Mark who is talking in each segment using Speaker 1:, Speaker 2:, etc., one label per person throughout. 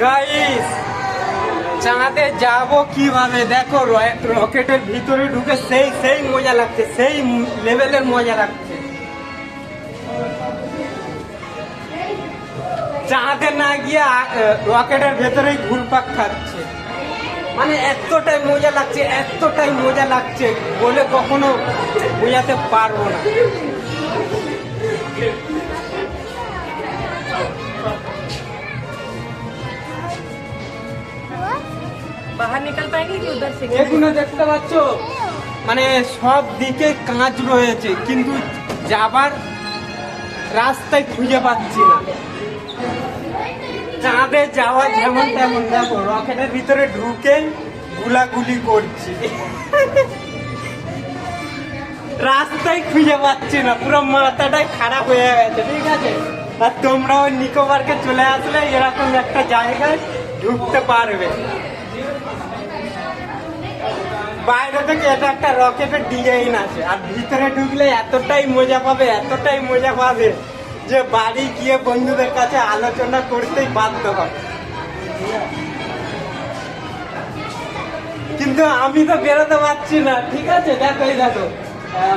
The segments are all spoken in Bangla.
Speaker 1: গাইস, চাঁদে যাবো কিভাবে? দেখো রকেটের ভিতরে ঢুকে সেই মজা লাগছে, সেই লেভেলের মজা লাগছে। চাঁদে না গিয়ে রকেটের ভেতরেই ঘুরপাক খাচ্ছে। মানে এতটাই মজা লাগছে বলে কখনো বোঝাতে পারবো না।
Speaker 2: बाहर निकल पाएंगे कि उधर से?
Speaker 1: এগুলো দেখতে পাচ্ছ, মানে সব দিকে কাঁচ রয়েছে, কিন্তু যাবার রাস্তায় খুঁজে পাচ্ছি না। চাঁদে যাওয়া যেমন তেমন, দেখো রকেটের ভিতরে ঢুকে গুলাগুলি করছি, রাস্তায় খুঁজে পাচ্ছি না, পুরো মাথাটাই খারাপ হয়ে গেছে। ঠিক আছে, আর তোমরাও নিকো পার্কে চলে আসলে এরকম একটা জায়গায় ঢুকতে পারবে। বাইরে থেকে এটা একটা রকেটের ডিজাইন আছে, আর ভিতরে ঢুকলে এতটাই মজা পাবে যে বাড়ি গিয়ে বন্ধুদের কাছে আলোচনা করতেই বাধ্য হবে। কিন্তু আমি তো বেরোতে পারছি না। ঠিক আছে, দেখো এই দেখো,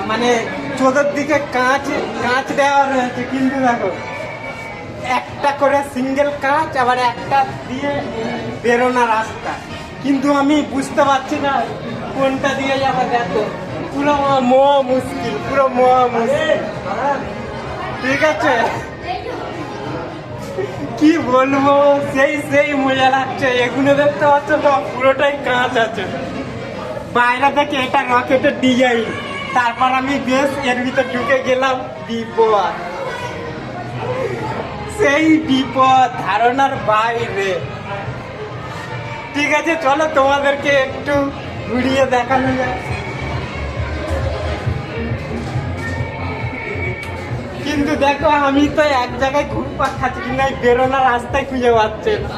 Speaker 1: মানে চতুর্দিকে কাঁচ দেওয়া রয়েছে, কিন্তু দেখো একটা করে সিঙ্গেল কাঁচ, আবার একটা দিয়ে বেরোনা রাস্তা, কিন্তু আমি বুঝতে পারছি না কোনটা দিয়ে যাবো। দেখো পুরো মহা মুশকিল। ঠিক আছে, কি বলবো, সেই মজা লাগছে। এগুলো দেখতে পাচ্ছ তো, পুরোটাই কাঁচ আছে। বাইরে থেকে এটা রকেটের ডিজাইন, তারপর আমি বেশ এর ভিতর ঢুকে গেলাম। সেই বিপদ ধারণার বাইরে। ঠিক আছে, চলো তোমাদেরকে একটু ঘুরিয়ে দেখানো যায়। কিন্তু দেখো, আমি তো এক জায়গায় ঘুরপাক খাচ্ছি, কিন্তু এই বেরোনোর রাস্তায় খুঁজে পাচ্ছে না।